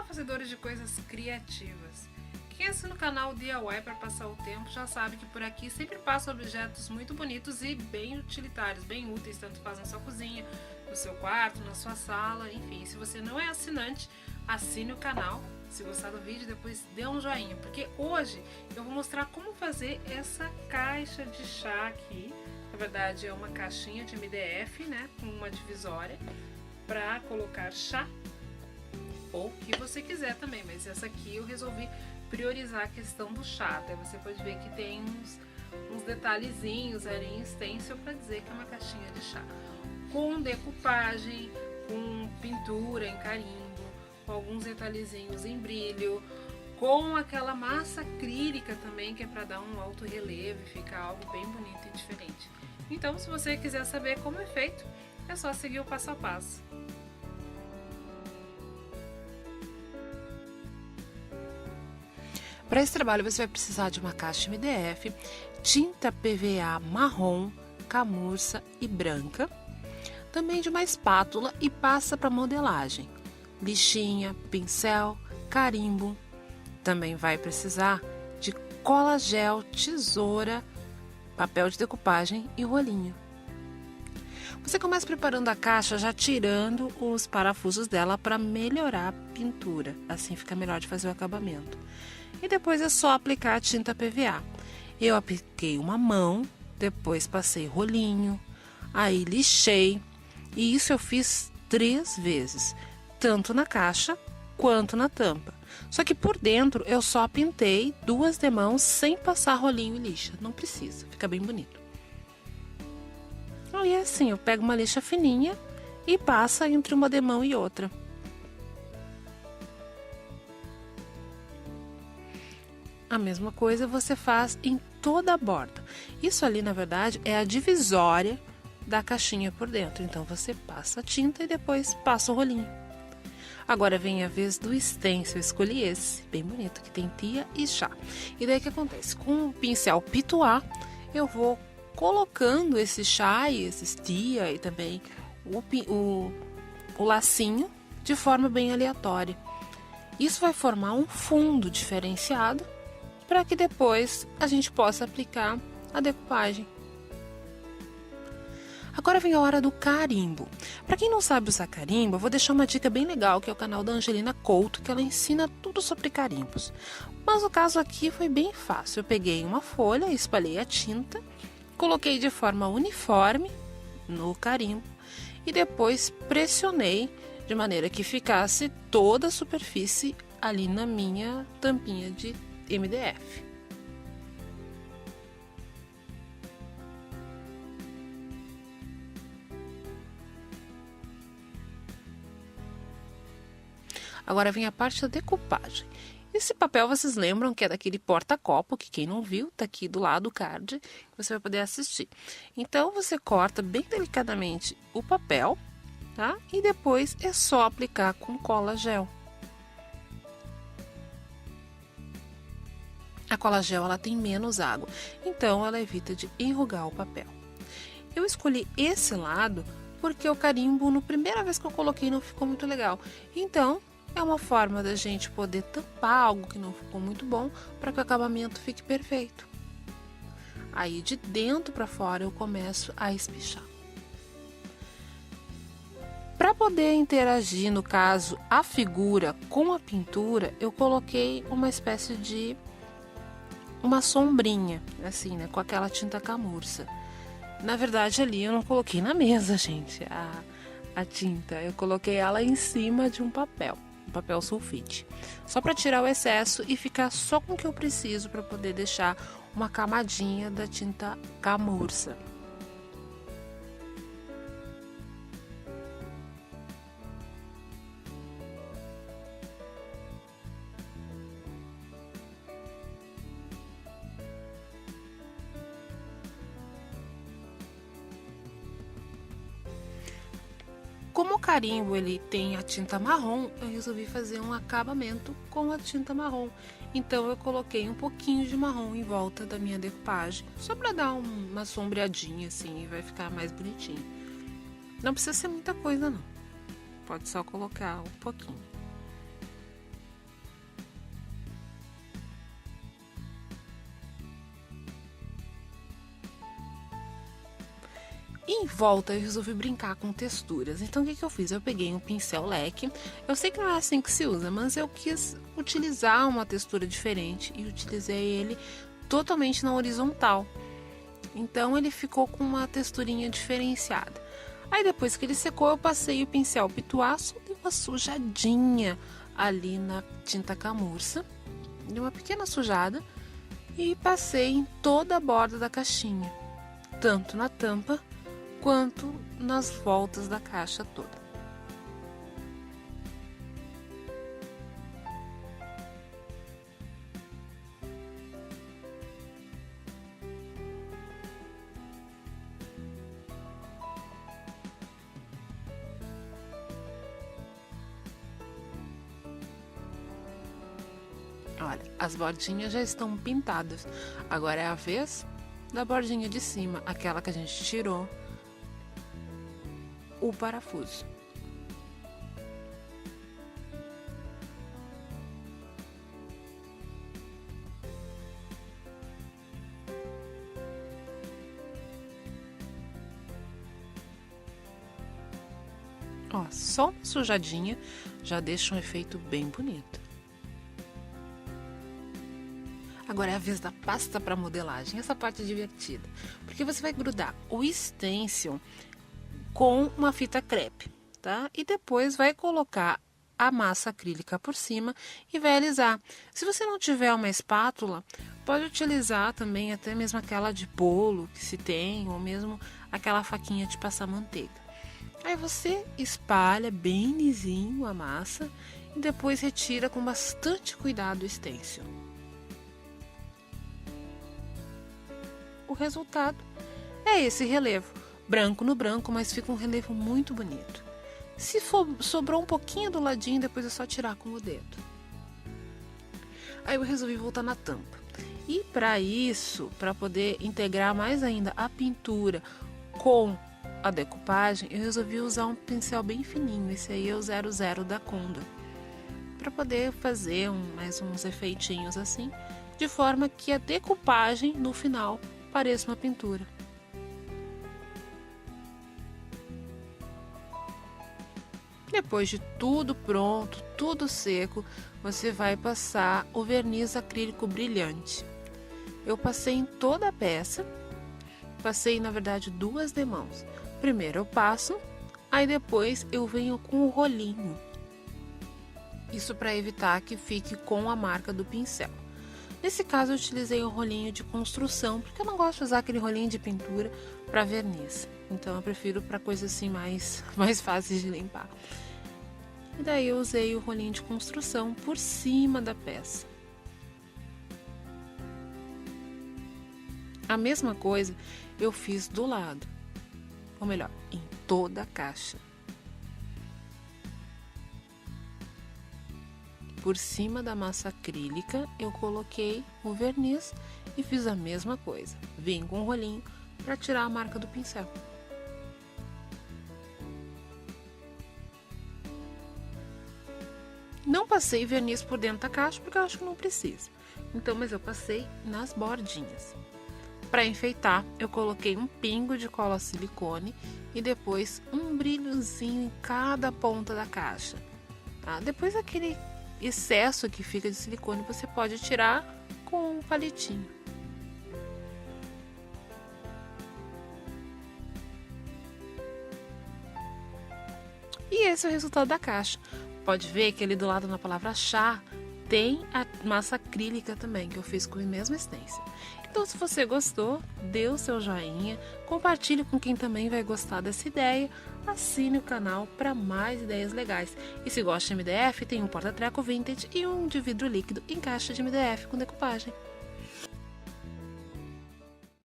fazedores de coisas criativas. Quem assina o canal DIY para passar o tempo já sabe que por aqui sempre passa objetos muito bonitos e bem utilitários, bem úteis, tanto faz na sua cozinha, no seu quarto, na sua sala, enfim. Se você não é assinante, assine o canal. Se gostar do vídeo, depois dê um joinha, porque hoje eu vou mostrar como fazer essa caixa de chá aqui. Na verdade é uma caixinha de MDF, né, com uma divisória para colocar chá ou o que você quiser também, mas essa aqui eu resolvi priorizar a questão do chá. Até você pode ver que tem uns detalhezinhos ali em stencil para dizer que é uma caixinha de chá, com decupagem, com pintura em carimbo, com alguns detalhezinhos em brilho, com aquela massa acrílica também, que é para dar um alto relevo e ficar algo bem bonito e diferente. Então, se você quiser saber como é feito, é só seguir o passo a passo. Para esse trabalho você vai precisar de uma caixa MDF, tinta PVA marrom, camurça e branca, também de uma espátula e pasta para modelagem, lixinha, pincel, carimbo. Também vai precisar de cola gel, tesoura, papel de decupagem e rolinho. Você começa preparando a caixa já tirando os parafusos dela para melhorar a pintura, assim fica melhor de fazer o acabamento. E depois é só aplicar a tinta PVA. Eu apliquei uma mão, depois passei rolinho, aí lixei, e isso eu fiz 3 vezes, tanto na caixa quanto na tampa. Só que por dentro eu só pintei 2 demãos sem passar rolinho e lixa, não precisa, fica bem bonito. Aí é assim, eu pego uma lixa fininha e passa entre uma demão e outra. A mesma coisa você faz em toda a borda. Isso ali, na verdade, é a divisória da caixinha por dentro. Então, você passa a tinta e depois passa o rolinho. Agora vem a vez do stencil. Eu escolhi esse, bem bonito, que tem tia e chá. E daí o que acontece? Com o pincel pituá, eu vou colocando esse chá e esses tia e também o lacinho de forma bem aleatória. Isso vai formar um fundo diferenciado para que depois a gente possa aplicar a decupagem. Agora vem a hora do carimbo. Para quem não sabe usar carimbo, eu vou deixar uma dica bem legal, que é o canal da Angelina Couto, que ela ensina tudo sobre carimbos. Mas o caso aqui foi bem fácil. Eu peguei uma folha, espalhei a tinta, coloquei de forma uniforme no carimbo e depois pressionei de maneira que ficasse toda a superfície ali na minha tampinha de MDF. Agora vem a parte da decupagem. Esse papel vocês lembram que é daquele porta-copo, que quem não viu, tá aqui do lado do card, que você vai poder assistir. Então você corta bem delicadamente o papel, tá? E depois é só aplicar com cola gel. A cola gel ela tem menos água, então ela evita de enrugar o papel. Eu escolhi esse lado porque o carimbo, na primeira vez que eu coloquei, não ficou muito legal. Então, é uma forma da gente poder tampar algo que não ficou muito bom para que o acabamento fique perfeito. Aí, de dentro para fora, eu começo a espichar. Para poder interagir, no caso, a figura com a pintura, eu coloquei uma espécie de uma sombrinha, assim, né, com aquela tinta camurça. Na verdade, ali eu não coloquei na mesa, gente, a tinta. Eu coloquei ela em cima de um papel sulfite. Só para tirar o excesso e ficar só com o que eu preciso para poder deixar uma camadinha da tinta camurça. Como o carimbo ele tem a tinta marrom, eu resolvi fazer um acabamento com a tinta marrom. Então eu coloquei um pouquinho de marrom em volta da minha decupagem, só para dar uma sombreadinha assim e vai ficar mais bonitinho. Não precisa ser muita coisa não, pode só colocar um pouquinho. Em volta eu resolvi brincar com texturas. Então o que eu fiz? Eu peguei um pincel leque. Eu sei que não é assim que se usa, mas eu quis utilizar uma textura diferente e utilizei ele totalmente na horizontal. Então ele ficou com uma texturinha diferenciada. Aí depois que ele secou, eu passei o pincel pituaço, dei uma sujadinha ali na tinta camurça, dei uma pequena sujada e passei em toda a borda da caixinha, tanto na tampa quanto nas voltas da caixa toda. Olha, as bordinhas já estão pintadas. Agora é a vez da bordinha de cima, aquela que a gente tirou o parafuso. Ó, só uma sujadinha já deixa um efeito bem bonito. Agora é a vez da pasta para modelagem, essa parte é divertida, porque você vai grudar o stencil com uma fita crepe, tá? E depois vai colocar a massa acrílica por cima e vai alisar. Se você não tiver uma espátula, pode utilizar também até mesmo aquela de bolo que se tem, ou mesmo aquela faquinha de passar manteiga. Aí você espalha bem lisinho a massa e depois retira com bastante cuidado o stencil. O resultado é esse relevo, branco no branco, mas fica um relevo muito bonito. Se sobrou um pouquinho do ladinho, depois é só tirar com o dedo. Aí eu resolvi voltar na tampa. E para isso, para poder integrar mais ainda a pintura com a decupagem, eu resolvi usar um pincel bem fininho, esse aí é o 00 da Condor, para poder fazer mais uns efeitinhos assim, de forma que a decupagem no final pareça uma pintura. Depois de tudo pronto, tudo seco, você vai passar o verniz acrílico brilhante. Eu passei em toda a peça, passei na verdade 2 demãos. Primeiro eu passo, aí depois eu venho com o rolinho. Isso para evitar que fique com a marca do pincel. Nesse caso eu utilizei o rolinho de construção, porque eu não gosto de usar aquele rolinho de pintura para verniz. Então eu prefiro para coisas assim mais fáceis de limpar. E daí eu usei o rolinho de construção por cima da peça. A mesma coisa eu fiz do lado, ou melhor, em toda a caixa. Por cima da massa acrílica eu coloquei o verniz e fiz a mesma coisa. Vim com o rolinho para tirar a marca do pincel. Não passei verniz por dentro da caixa porque eu acho que não precisa. Então, mas eu passei nas bordinhas. Para enfeitar, eu coloquei um pingo de cola silicone e depois um brilhozinho em cada ponta da caixa. Tá? Depois aquele excesso que fica de silicone você pode tirar com um palitinho. E esse é o resultado da caixa. Pode ver que ali do lado na palavra chá tem a massa acrílica também, que eu fiz com a mesma stencil. Então, se você gostou, dê o seu joinha, compartilhe com quem também vai gostar dessa ideia, assine o canal para mais ideias legais. E se gosta de MDF, tem um porta-treco vintage e um de vidro líquido em caixa de MDF com decupagem.